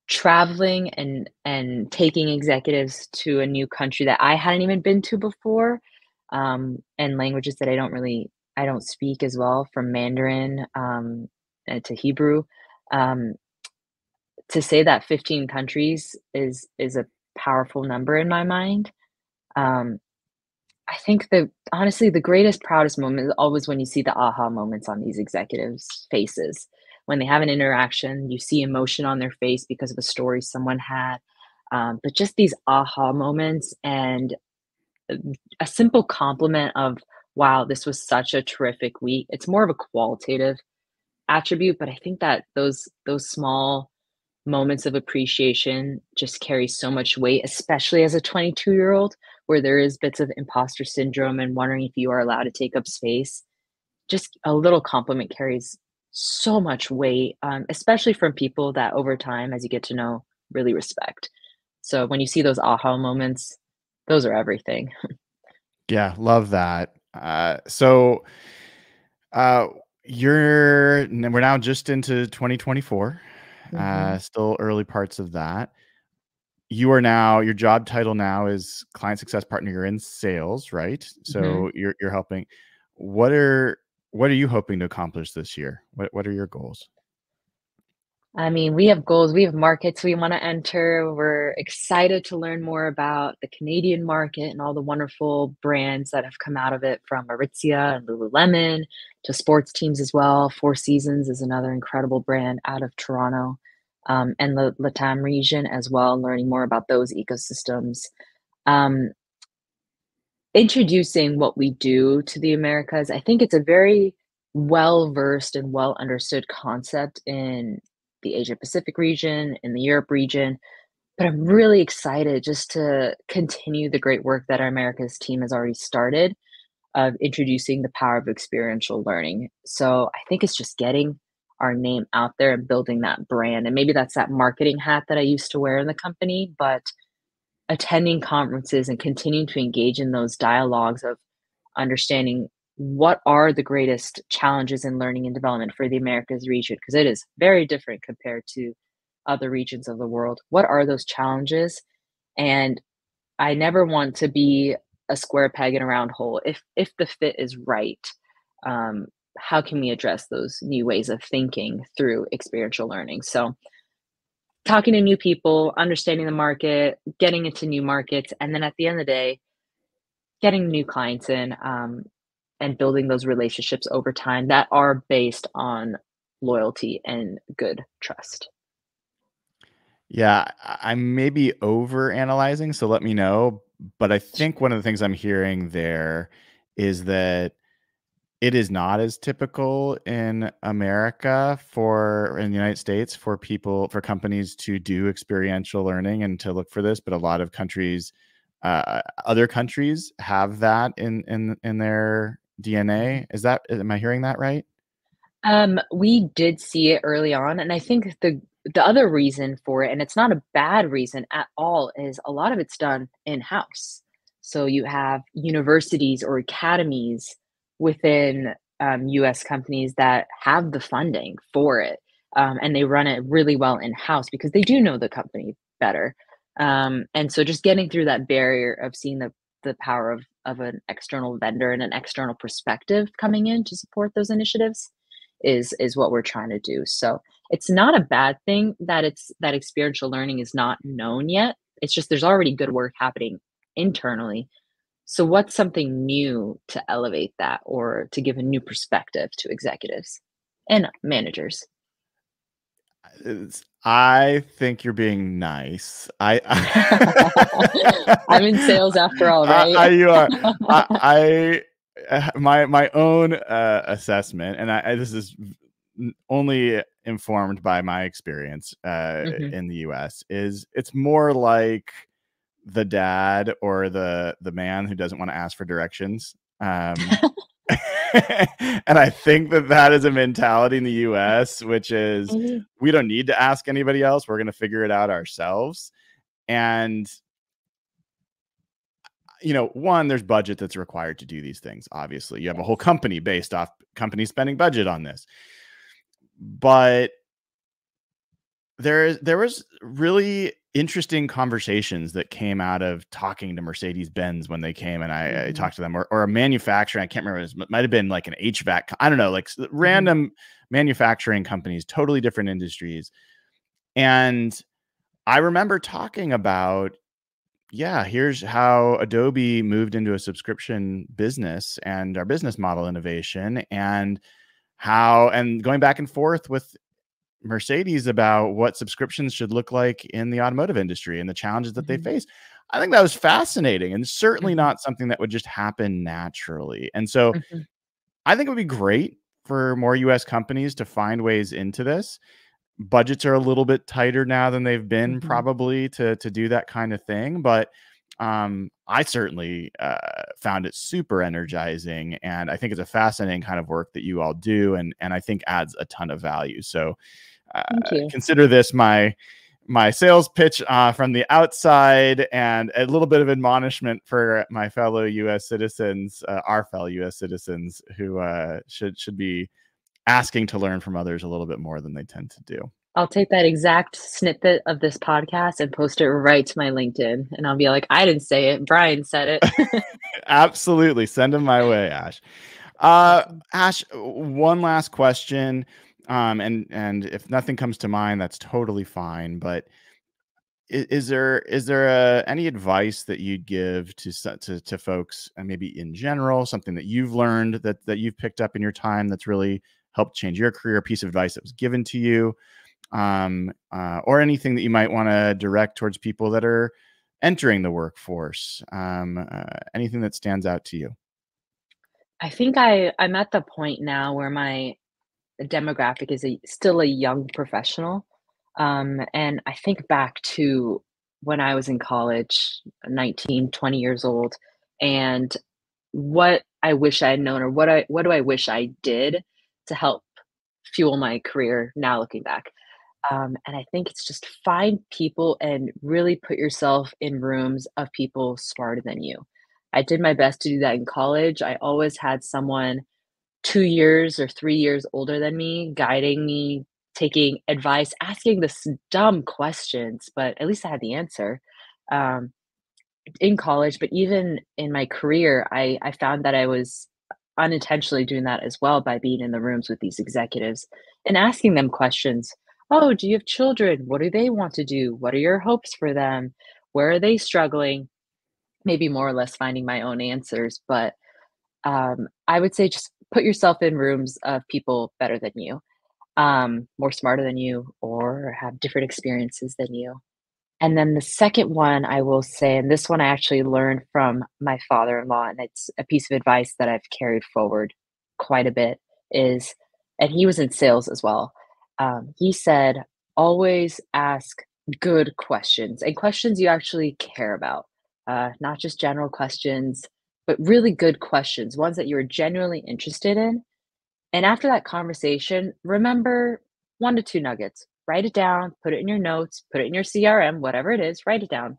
traveling and taking executives to a new country that I hadn't even been to before, and languages that I don't speak as well, from Mandarin, to Hebrew. Um, to say that 15 countries is a powerful number in my mind. Um, I think honestly, the greatest, proudest moment is always when you see the aha moments on these executives' faces. When they have an interaction, you see emotion on their face because of a story someone had. But just these aha moments and uh, a simple compliment of, wow, this was such a terrific week. It's more of a qualitative attribute, but I think that those small moments of appreciation just carry so much weight, especially as a 22-year-old, where there is bits of imposter syndrome and wondering if you are allowed to take up space. Just a little compliment carries so much weight, especially from people that over time, as you get to know, really respect. So when you see those aha moments, those are everything.
Yeah, love that. So uh, we're now just into 2024.
Mhm,
Still early parts of that. Your job title now is client success partner. You're in sales, right?
mhm.
So you're helping. What are what are you hoping to accomplish this year? What are your goals?
I mean, we have goals, we have markets we wanna enter. We're excited to learn more about the Canadian market and all the wonderful brands that have come out of it, from Aritzia and Lululemon to sports teams as well. Four Seasons is another incredible brand out of Toronto, and the LATAM region as well, learning more about those ecosystems. Um, Introducing what we do to the Americas, I think it's a very well-versed and well understood concept in the Asia Pacific region, in the Europe region, but I'm really excited just to continue the great work that our Americas team has already started of introducing the power of experiential learning. So I think it's just getting our name out there and building that brand. And maybe that's that marketing hat that I used to wear in the company, but attending conferences and continuing to engage in those dialogues of understanding what are the greatest challenges in learning and development for the Americas region, because it is very different compared to other regions of the world. What are those challenges? And I never want to be a square peg in a round hole. If the fit is right, um, how can we address those new ways of thinking through experiential learning? So talking to new people, understanding the market, getting into new markets, and then at the end of the day, getting new clients in, and building those relationships over time that are based on loyalty and good trust.
Yeah, I may be over analyzing, so let me know. But I think one of the things I'm hearing there is that it is not as typical in America in the United States for companies to do experiential learning and to look for this, but a lot of other countries have that in their
Mhm.
DNA. Am I hearing that right?
We did see it early on, and I think the other reason for it, and it's not a bad reason at all, is a lot of it's done in-house. So you have universities or academies within US companies that have the funding for it, and they run it really well in-house because they do know the company better. And so just getting through that barrier of seeing the power of an external vendor and an external perspective coming in to support those initiatives is what we're trying to do. So it's not a bad thing that it's that experiential learning is not known yet. It's just there's already good work happening internally. So what's something new to elevate that or to give a new perspective to executives and managers?
I think you're being nice.
I'm in sales after all, right?
You are. My own assessment, and this is only informed by my experience
Mhm.
in the U.S. is it's more like the dad or the man who doesn't want to ask for directions. And I think that is a mentality in the US, which is
Maybe.
we don't need to ask anybody else. We're going to figure it out ourselves. And, one, there's budget that's required to do these things. Obviously, you have a whole
Yes.
company based off company spending budget on this. But there was really interesting conversations that came out of talking to Mercedes-Benz when they came and I
Mhm.
talked to them or a manufacturer. I can't remember. It might have been like an HVAC. I don't know, like
Mhm.
random manufacturing companies, totally different industries. And I remember talking about, yeah, here's how Adobe moved into a subscription business and our business model innovation and going back and forth with Mercedes about what subscriptions should look like in the automotive industry and the challenges that they
Mhm.
face. I think that was fascinating and certainly
Mhm.
not something that would just happen naturally. And so
Mhm.
I think it would be great for more US companies to find ways into this. Budgets are a little bit tighter now than they've been
Mhm.
probably to do that kind of thing, but I certainly found it super energizing, and I think it's a fascinating kind of work that you all do, and I think adds a ton of value. So
Thank you.
consider this my sales pitch from the outside, and a little bit of admonishment for my fellow U.S. citizens, our fellow U.S. citizens who should be asking to learn from others a little bit more than they tend to do.
I'll take that exact snippet of this podcast and post it right to my LinkedIn, and I'll be like, "I didn't say it, Brian said it."
Absolutely, send them my way, Ash.
Awesome.
Ash, one last question, and if nothing comes to mind, that's totally fine. But is there any advice that you'd give to folks, and maybe in general, something that you've learned that you've picked up in your time that's really helped change your career, a piece of advice that was given to you, or anything that you might want to direct towards people that are entering the workforce? Anything that stands out to you?
I think I'm at the point now where my demographic is still a young professional. And I think back to when I was in college, 19, 20 years old, and what I wish I had known, or what do I wish I did to help fuel my career now looking back. And I think it's just find people and really put yourself in rooms of people smarter than you. I did my best to do that in college. I always had someone 2 years or 3 years older than me, guiding me, taking advice, asking dumb questions, but at least I had the answer, um, in college. But even in my career, I found that I was unintentionally doing that as well by being in the rooms with these executives and asking them questions. "Oh, do you have children? What do they want to do? What are your hopes for them? Where are they struggling?" Maybe more or less finding my own answers, but I would say just put yourself in rooms of people better than you, more smarter than you, or have different experiences than you. And then the second one I will say, and this one I actually learned from my father-in-law, and it's a piece of advice that I've carried forward quite a bit, is, and he was in sales as well. He said, always ask good questions and questions you actually care about, not just general questions, but really good questions, ones that you're genuinely interested in. And after that conversation, remember 1 to 2 nuggets. Write it down, put it in your notes, put it in your CRM, whatever it is, write it down,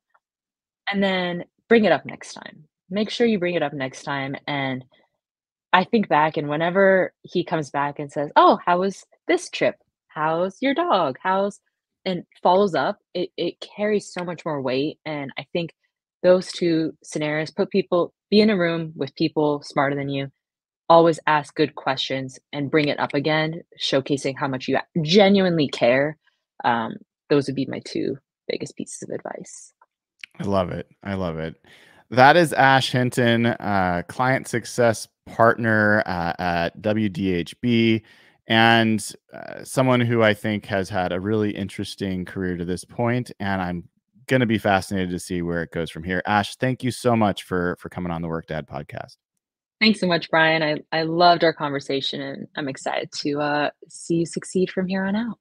and then bring it up next time. Make sure you bring it up next time, and I think back, and whenever he comes back and says, "Oh, how was this trip? How's your dog? How's," and follows up, it carries so much more weight, and I think those 2 scenarios, be in a room with people smarter than you, always ask good questions and bring it up again, showcasing how much you genuinely care. Um, those would be my 2 biggest pieces of advice.
I love it. I love it. That is Ash Hinton, client success partner at WDHB, and someone who I think has had a really interesting career to this point. And I'm going to be fascinated to see where it goes from here. Ash, thank you so much for coming on the Work Dad podcast.
Thanks so much, Brian. I loved our conversation, and I'm excited to see you succeed from here on out.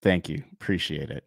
Thank you. Appreciate it.